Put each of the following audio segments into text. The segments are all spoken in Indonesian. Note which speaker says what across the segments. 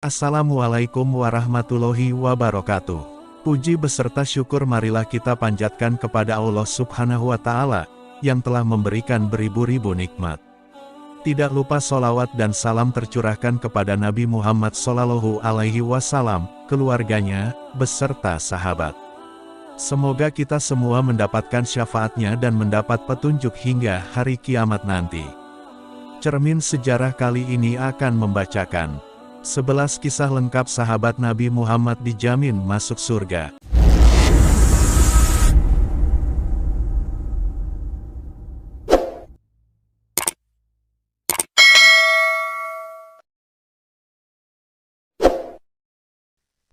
Speaker 1: Assalamualaikum warahmatullahi wabarakatuh. Puji beserta syukur marilah kita panjatkan kepada Allah Subhanahu wa Ta'ala, yang telah memberikan beribu-ribu nikmat. Tidak lupa sholawat dan salam tercurahkan kepada Nabi Muhammad Sallallahu Alaihi Wasallam, keluarganya, beserta sahabat. Semoga kita semua mendapatkan syafaatnya dan mendapat petunjuk hingga hari kiamat nanti. Cermin sejarah kali ini akan membacakan 11 kisah lengkap sahabat Nabi Muhammad dijamin masuk surga.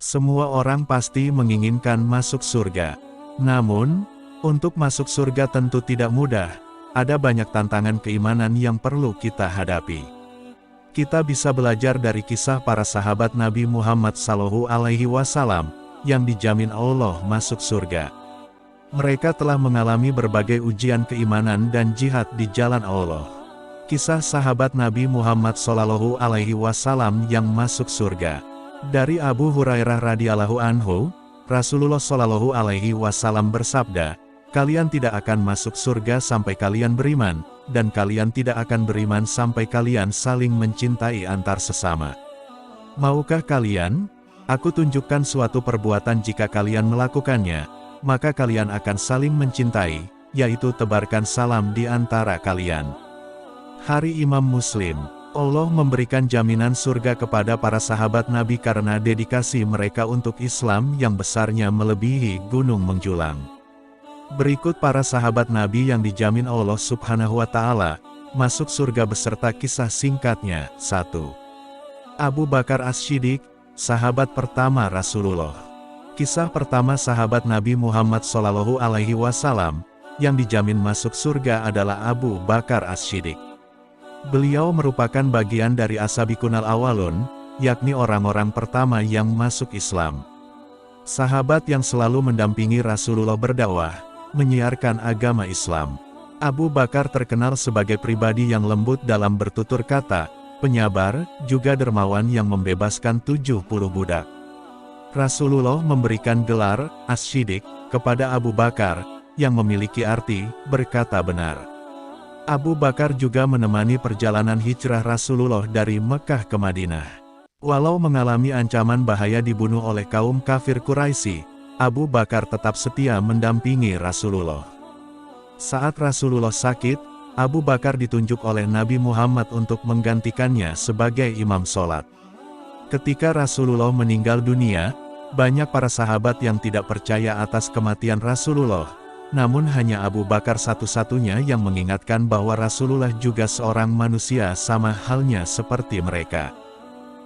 Speaker 1: Semua orang pasti menginginkan masuk surga. Namun, untuk masuk surga tentu tidak mudah. Ada banyak tantangan keimanan yang perlu kita hadapi. Kita bisa belajar dari kisah para sahabat Nabi Muhammad Sallallahu Alaihi Wasallam, yang dijamin Allah masuk surga. Mereka telah mengalami berbagai ujian keimanan dan jihad di jalan Allah. Kisah sahabat Nabi Muhammad Sallallahu Alaihi Wasallam yang masuk surga. Dari Abu Hurairah radhiyallahu anhu, Rasulullah Sallallahu Alaihi Wasallam bersabda, "Kalian tidak akan masuk surga sampai kalian beriman, dan kalian tidak akan beriman sampai kalian saling mencintai antar sesama. Maukah kalian? Aku tunjukkan suatu perbuatan jika kalian melakukannya, maka kalian akan saling mencintai, yaitu tebarkan salam di antara kalian." Hari Imam Muslim. Allah memberikan jaminan surga kepada para sahabat Nabi karena dedikasi mereka untuk Islam yang besarnya melebihi gunung menjulang. Berikut para sahabat Nabi yang dijamin Allah Subhanahu wa Ta'ala masuk surga beserta kisah singkatnya. 1. Abu Bakar As-Siddiq, sahabat pertama Rasulullah. Kisah pertama sahabat Nabi Muhammad Sallallahu Alaihi Wasallam yang dijamin masuk surga adalah Abu Bakar As-Siddiq. Beliau merupakan bagian dari As-Sabiqunal Awwalun, yakni orang-orang pertama yang masuk Islam. Sahabat yang selalu mendampingi Rasulullah berdakwah, menyiarkan agama Islam. Abu Bakar terkenal sebagai pribadi yang lembut dalam bertutur kata, penyabar, juga dermawan yang membebaskan 70 budak. Rasulullah memberikan gelar, As-Siddiq, kepada Abu Bakar, yang memiliki arti, berkata benar. Abu Bakar juga menemani perjalanan hijrah Rasulullah dari Mekah ke Madinah. Walau mengalami ancaman bahaya dibunuh oleh kaum kafir Quraisy, Abu Bakar tetap setia mendampingi Rasulullah. Saat Rasulullah sakit, Abu Bakar ditunjuk oleh Nabi Muhammad untuk menggantikannya sebagai imam sholat. Ketika Rasulullah meninggal dunia, banyak para sahabat yang tidak percaya atas kematian Rasulullah, namun hanya Abu Bakar satu-satunya yang mengingatkan bahwa Rasulullah juga seorang manusia sama halnya seperti mereka.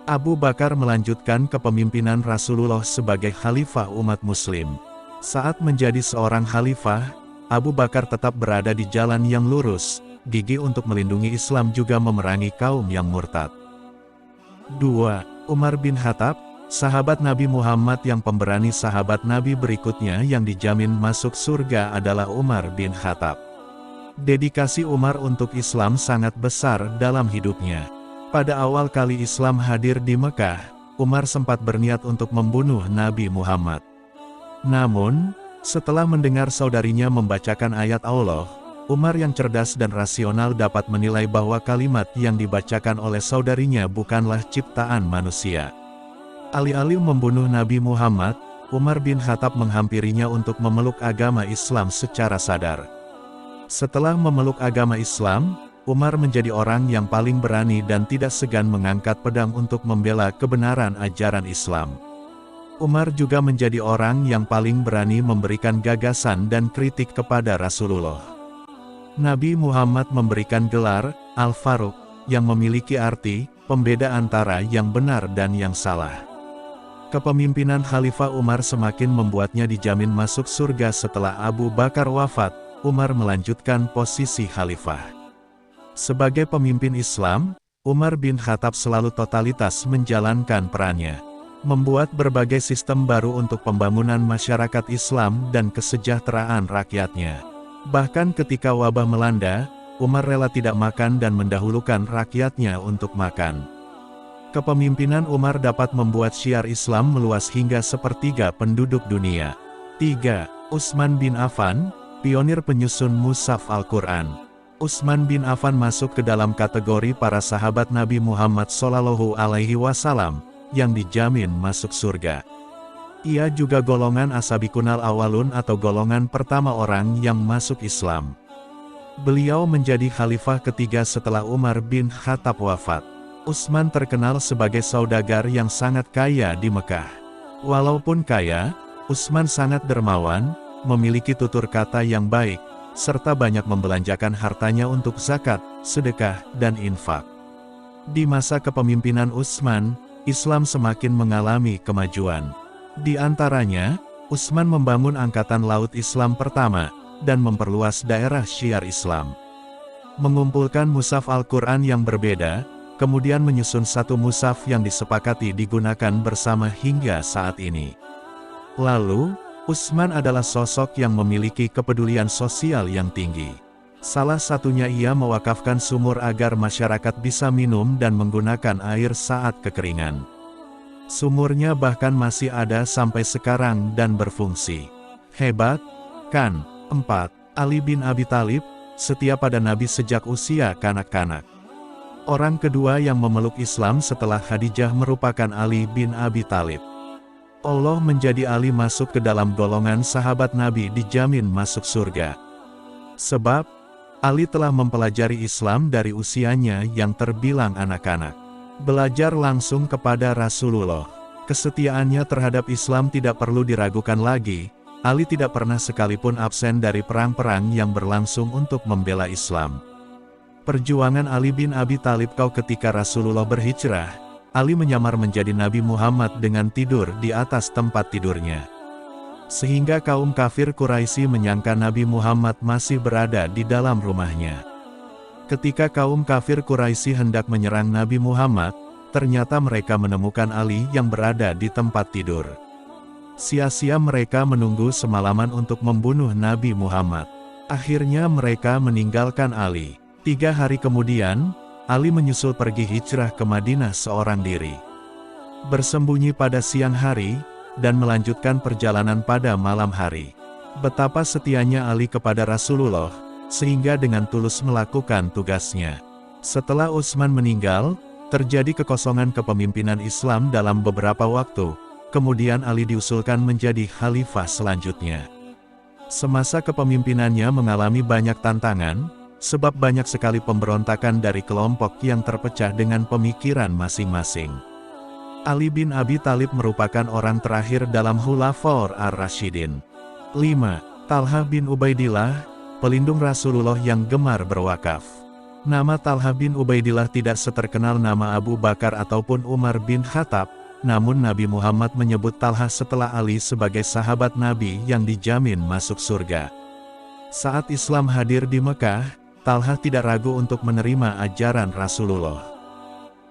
Speaker 1: Abu Bakar melanjutkan kepemimpinan Rasulullah sebagai khalifah umat muslim. Saat menjadi seorang khalifah, Abu Bakar tetap berada di jalan yang lurus, gigih untuk melindungi Islam juga memerangi kaum yang murtad. 2. Umar bin Khattab, sahabat Nabi Muhammad yang pemberani. Sahabat Nabi berikutnya yang dijamin masuk surga adalah Umar bin Khattab. Dedikasi Umar untuk Islam sangat besar dalam hidupnya. Pada awal kali Islam hadir di Mekah, Umar sempat berniat untuk membunuh Nabi Muhammad. Namun, setelah mendengar saudarinya membacakan ayat Allah, Umar yang cerdas dan rasional dapat menilai bahwa kalimat yang dibacakan oleh saudarinya bukanlah ciptaan manusia. Alih-alih membunuh Nabi Muhammad, Umar bin Khattab menghampirinya untuk memeluk agama Islam secara sadar. Setelah memeluk agama Islam, Umar menjadi orang yang paling berani dan tidak segan mengangkat pedang untuk membela kebenaran ajaran Islam. Umar juga menjadi orang yang paling berani memberikan gagasan dan kritik kepada Rasulullah. Nabi Muhammad memberikan gelar, Al-Faruq, yang memiliki arti, pembeda antara yang benar dan yang salah. Kepemimpinan Khalifah Umar semakin membuatnya dijamin masuk surga. Setelah Abu Bakar wafat, Umar melanjutkan posisi khalifah. Sebagai pemimpin Islam, Umar bin Khattab selalu totalitas menjalankan perannya. Membuat berbagai sistem baru untuk pembangunan masyarakat Islam dan kesejahteraan rakyatnya. Bahkan ketika wabah melanda, Umar rela tidak makan dan mendahulukan rakyatnya untuk makan. Kepemimpinan Umar dapat membuat syiar Islam meluas hingga sepertiga penduduk dunia. 3. Utsman bin Affan, pionir penyusun mushaf Al-Quran. Utsman bin Affan masuk ke dalam kategori para sahabat Nabi Muhammad SAW, yang dijamin masuk surga. Ia juga golongan as-sabiqunal awwalun atau golongan pertama orang yang masuk Islam. Beliau menjadi khalifah ketiga setelah Umar bin Khattab wafat. Utsman terkenal sebagai saudagar yang sangat kaya di Mekah. Walaupun kaya, Utsman sangat dermawan, memiliki tutur kata yang baik, serta banyak membelanjakan hartanya untuk zakat, sedekah, dan infak. Di masa kepemimpinan Utsman, Islam semakin mengalami kemajuan. Di antaranya, Utsman membangun Angkatan Laut Islam pertama, dan memperluas daerah syiar Islam. Mengumpulkan mushaf Al-Quran yang berbeda, kemudian menyusun satu mushaf yang disepakati digunakan bersama hingga saat ini. Lalu, Utsman adalah sosok yang memiliki kepedulian sosial yang tinggi. Salah satunya ia mewakafkan sumur agar masyarakat bisa minum dan menggunakan air saat kekeringan. Sumurnya bahkan masih ada sampai sekarang dan berfungsi. Hebat, kan? 4. Ali bin Abi Thalib, setia pada Nabi sejak usia kanak-kanak. Orang kedua yang memeluk Islam setelah Khadijah merupakan Ali bin Abi Thalib. Allah menjadi Ali masuk ke dalam golongan sahabat Nabi dijamin masuk surga. Sebab, Ali telah mempelajari Islam dari usianya yang terbilang anak-anak. Belajar langsung kepada Rasulullah. Kesetiaannya terhadap Islam tidak perlu diragukan lagi. Ali tidak pernah sekalipun absen dari perang-perang yang berlangsung untuk membela Islam. Perjuangan Ali bin Abi Thalib ketika Rasulullah berhijrah, Ali menyamar menjadi Nabi Muhammad dengan tidur di atas tempat tidurnya. Sehingga kaum kafir Quraisy menyangka Nabi Muhammad masih berada di dalam rumahnya. Ketika kaum kafir Quraisy hendak menyerang Nabi Muhammad, ternyata mereka menemukan Ali yang berada di tempat tidur. Sia-sia mereka menunggu semalaman untuk membunuh Nabi Muhammad. Akhirnya mereka meninggalkan Ali. 3 hari kemudian, Ali menyusul pergi hijrah ke Madinah seorang diri. Bersembunyi pada siang hari, dan melanjutkan perjalanan pada malam hari. Betapa setianya Ali kepada Rasulullah, sehingga dengan tulus melakukan tugasnya. Setelah Utsman meninggal, terjadi kekosongan kepemimpinan Islam dalam beberapa waktu, kemudian Ali diusulkan menjadi khalifah selanjutnya. Semasa kepemimpinannya mengalami banyak tantangan, sebab banyak sekali pemberontakan dari kelompok yang terpecah dengan pemikiran masing-masing. Ali bin Abi Thalib merupakan orang terakhir dalam Khulafaur ar-Rasyidin. 5. Talha bin Ubaidillah, pelindung Rasulullah yang gemar berwakaf. Nama Talha bin Ubaidillah tidak seterkenal nama Abu Bakar ataupun Umar bin Khattab, namun Nabi Muhammad menyebut Talha setelah Ali sebagai sahabat Nabi yang dijamin masuk surga. Saat Islam hadir di Mekah, Talha tidak ragu untuk menerima ajaran Rasulullah.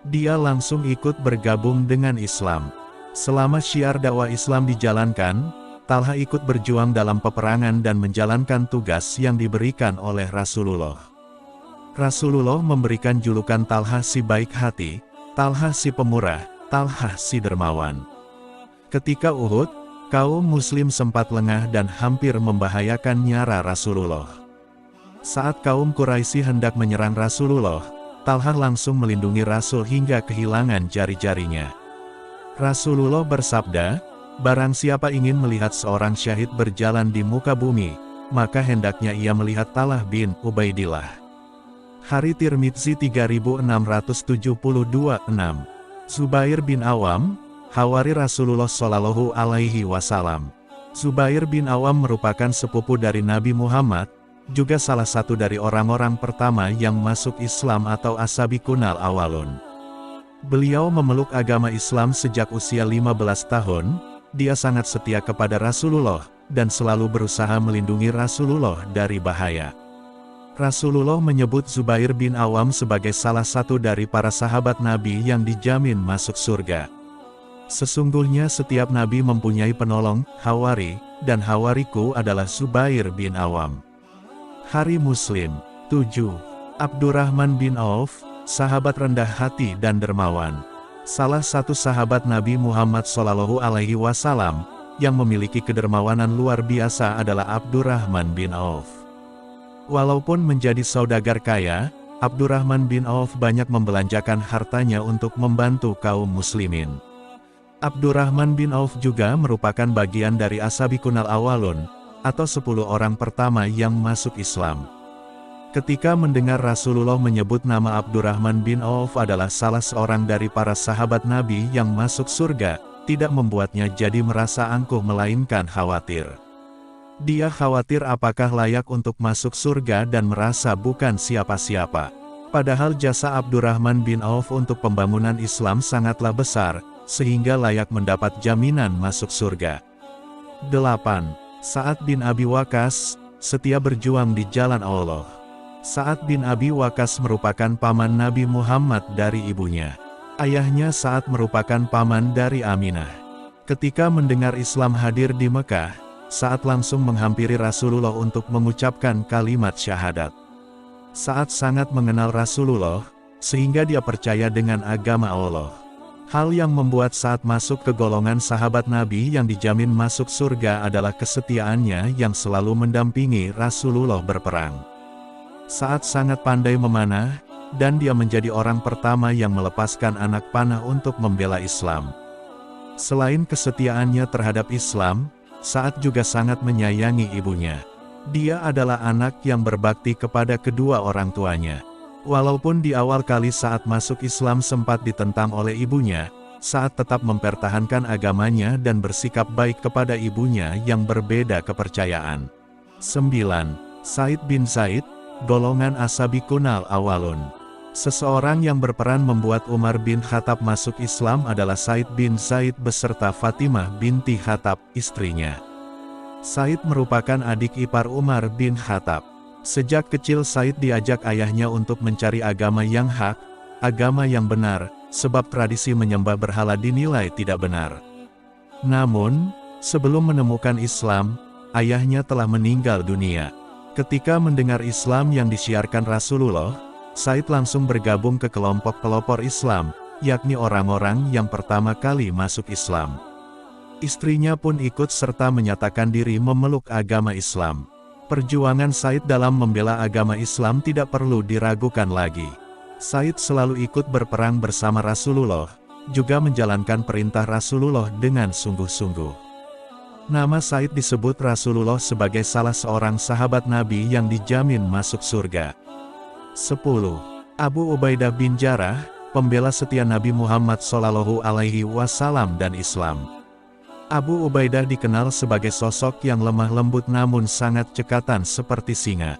Speaker 1: Dia langsung ikut bergabung dengan Islam. Selama syiar dakwah Islam dijalankan, Talha ikut berjuang dalam peperangan dan menjalankan tugas yang diberikan oleh Rasulullah. Rasulullah memberikan julukan Talha si baik hati, Talha si pemurah, Talha si dermawan. Ketika Uhud, kaum muslim sempat lengah dan hampir membahayakan nyawa Rasulullah. Saat kaum Quraisy hendak menyerang Rasulullah, Talha langsung melindungi Rasul hingga kehilangan jari-jarinya. Rasulullah bersabda, "Barang siapa ingin melihat seorang syahid berjalan di muka bumi, maka hendaknya ia melihat Talha bin Ubaidillah." Hari Tirmidzi 3672-6. Zubair bin Awam, hawari Rasulullah Shallallahu Alaihi Wasallam. Zubair bin Awam merupakan sepupu dari Nabi Muhammad, juga salah satu dari orang-orang pertama yang masuk Islam atau as-sabiqunal awwalun. Beliau memeluk agama Islam sejak usia 15 tahun, dia sangat setia kepada Rasulullah, dan selalu berusaha melindungi Rasulullah dari bahaya. Rasulullah menyebut Zubair bin Awam sebagai salah satu dari para sahabat Nabi yang dijamin masuk surga. Sesungguhnya setiap Nabi mempunyai penolong, hawari, dan hawariku adalah Zubair bin Awam. Hari Muslim. 7. Abdurrahman bin Auf, sahabat rendah hati dan dermawan. Salah satu sahabat Nabi Muhammad SAW yang memiliki kedermawanan luar biasa adalah Abdurrahman bin Auf. Walaupun menjadi saudagar kaya, Abdurrahman bin Auf banyak membelanjakan hartanya untuk membantu kaum muslimin. Abdurrahman bin Auf juga merupakan bagian dari As-Sabiqunal Awwalun, atau 10 orang pertama yang masuk Islam. Ketika mendengar Rasulullah menyebut nama Abdurrahman bin Auf adalah salah seorang dari para sahabat Nabi yang masuk surga, tidak membuatnya jadi merasa angkuh melainkan khawatir. Dia khawatir apakah layak untuk masuk surga dan merasa bukan siapa-siapa. Padahal jasa Abdurrahman bin Auf untuk pembangunan Islam sangatlah besar, sehingga layak mendapat jaminan masuk surga. 8. Sa'ad bin Abi Waqqas, setia berjuang di jalan Allah. Sa'ad bin Abi Waqqas merupakan paman Nabi Muhammad dari ibunya. Ayahnya Sa'ad merupakan paman dari Aminah. Ketika mendengar Islam hadir di Mekah, Sa'ad langsung menghampiri Rasulullah untuk mengucapkan kalimat syahadat. Sa'ad sangat mengenal Rasulullah, sehingga dia percaya dengan agama Allah. Hal yang membuat Sa'ad masuk ke golongan sahabat Nabi yang dijamin masuk surga adalah kesetiaannya yang selalu mendampingi Rasulullah berperang. Sa'ad sangat pandai memanah, dan dia menjadi orang pertama yang melepaskan anak panah untuk membela Islam. Selain kesetiaannya terhadap Islam, Sa'ad juga sangat menyayangi ibunya. Dia adalah anak yang berbakti kepada kedua orang tuanya. Walaupun di awal kali saat masuk Islam sempat ditentang oleh ibunya, Sa'ad tetap mempertahankan agamanya dan bersikap baik kepada ibunya yang berbeda kepercayaan. 9. Said bin Zaid, golongan As-Sabiqunal Awwalun. Seseorang yang berperan membuat Umar bin Khattab masuk Islam adalah Said bin Zaid beserta Fatimah binti Khattab, istrinya. Said merupakan adik ipar Umar bin Khattab. Sejak kecil Said diajak ayahnya untuk mencari agama yang hak, agama yang benar, sebab tradisi menyembah berhala dinilai tidak benar. Namun, sebelum menemukan Islam, ayahnya telah meninggal dunia. Ketika mendengar Islam yang disiarkan Rasulullah, Said langsung bergabung ke kelompok pelopor Islam, yakni orang-orang yang pertama kali masuk Islam. Istrinya pun ikut serta menyatakan diri memeluk agama Islam. Perjuangan Said dalam membela agama Islam tidak perlu diragukan lagi. Said selalu ikut berperang bersama Rasulullah, juga menjalankan perintah Rasulullah dengan sungguh-sungguh. Nama Said disebut Rasulullah sebagai salah seorang sahabat Nabi yang dijamin masuk surga. 10. Abu Ubaidah bin Jarrah, pembela setia Nabi Muhammad SAW dan Islam. Abu Ubaidah dikenal sebagai sosok yang lemah lembut namun sangat cekatan seperti singa.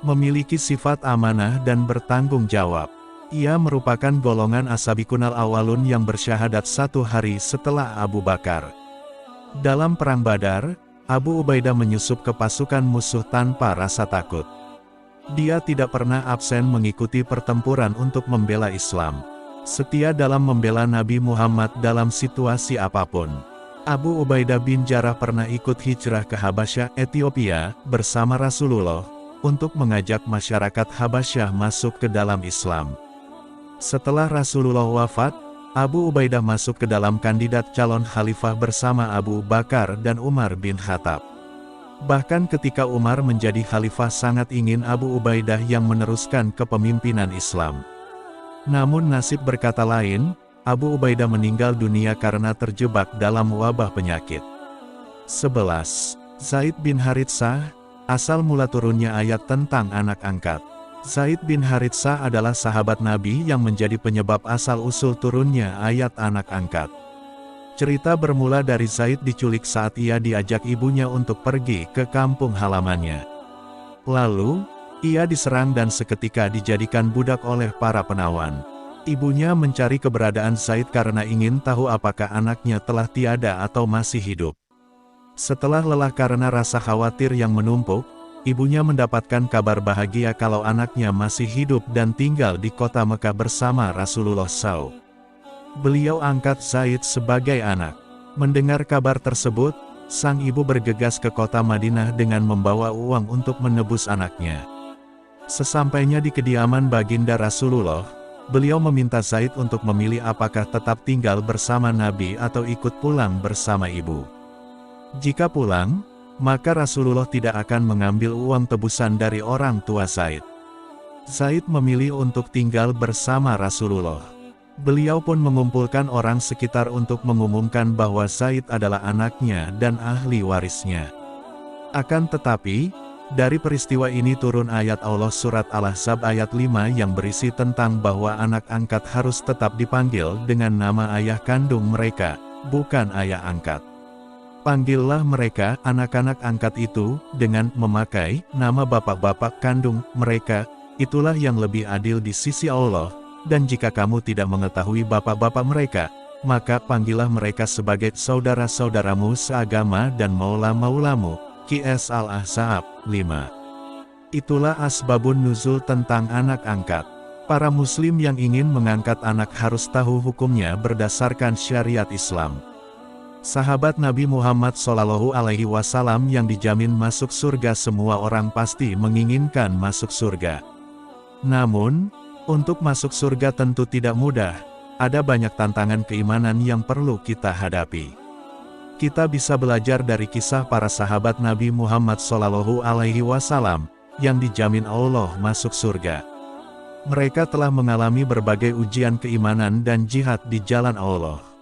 Speaker 1: Memiliki sifat amanah dan bertanggung jawab. Ia merupakan golongan As-Sabiqunal Awwalun yang bersyahadat 1 hari setelah Abu Bakar. Dalam Perang Badar, Abu Ubaidah menyusup ke pasukan musuh tanpa rasa takut. Dia tidak pernah absen mengikuti pertempuran untuk membela Islam. Setia dalam membela Nabi Muhammad dalam situasi apapun. Abu Ubaidah bin Jarrah pernah ikut hijrah ke Habasyah, Ethiopia, bersama Rasulullah, untuk mengajak masyarakat Habasyah masuk ke dalam Islam. Setelah Rasulullah wafat, Abu Ubaidah masuk ke dalam kandidat calon khalifah bersama Abu Bakar dan Umar bin Khattab. Bahkan ketika Umar menjadi khalifah sangat ingin Abu Ubaidah yang meneruskan kepemimpinan Islam. Namun nasib berkata lain, Abu Ubaidah meninggal dunia karena terjebak dalam wabah penyakit. 11. Zaid bin Haritsah, asal mula turunnya ayat tentang anak angkat. Zaid bin Haritsah adalah sahabat Nabi yang menjadi penyebab asal-usul turunnya ayat anak angkat. Cerita bermula dari Zaid diculik saat ia diajak ibunya untuk pergi ke kampung halamannya. Lalu, ia diserang dan seketika dijadikan budak oleh para penawan. Ibunya mencari keberadaan Zaid karena ingin tahu apakah anaknya telah tiada atau masih hidup. Setelah lelah karena rasa khawatir yang menumpuk, ibunya mendapatkan kabar bahagia kalau anaknya masih hidup dan tinggal di kota Mekah bersama Rasulullah SAW. Beliau angkat Zaid sebagai anak. Mendengar kabar tersebut, sang ibu bergegas ke kota Madinah dengan membawa uang untuk menebus anaknya. Sesampainya di kediaman baginda Rasulullah, Beliau meminta Zaid untuk memilih apakah tetap tinggal bersama Nabi atau ikut pulang bersama ibu. Jika pulang, maka Rasulullah tidak akan mengambil uang tebusan dari orang tua Zaid. Zaid memilih untuk tinggal bersama Rasulullah. Beliau pun mengumpulkan orang sekitar untuk mengumumkan bahwa Zaid adalah anaknya dan ahli warisnya. Akan tetapi, dari peristiwa ini turun ayat Allah surat Al-Ahzab ayat 5 yang berisi tentang bahwa anak angkat harus tetap dipanggil dengan nama ayah kandung mereka, bukan ayah angkat. Panggillah mereka, anak-anak angkat itu, dengan memakai nama bapak-bapak kandung mereka, itulah yang lebih adil di sisi Allah. Dan jika kamu tidak mengetahui bapak-bapak mereka, maka panggillah mereka sebagai saudara-saudaramu seagama dan maula-maulamu. Qs Al-Ahzab 5. Itulah asbabun nuzul tentang anak angkat. Para muslim yang ingin mengangkat anak harus tahu hukumnya berdasarkan syariat Islam. Sahabat Nabi Muhammad SAW yang dijamin masuk surga, semua orang pasti menginginkan masuk surga. Namun, untuk masuk surga tentu tidak mudah, ada banyak tantangan keimanan yang perlu kita hadapi. Kita bisa belajar dari kisah para sahabat Nabi Muhammad SAW, yang dijamin Allah masuk surga. Mereka telah mengalami berbagai ujian keimanan dan jihad di jalan Allah.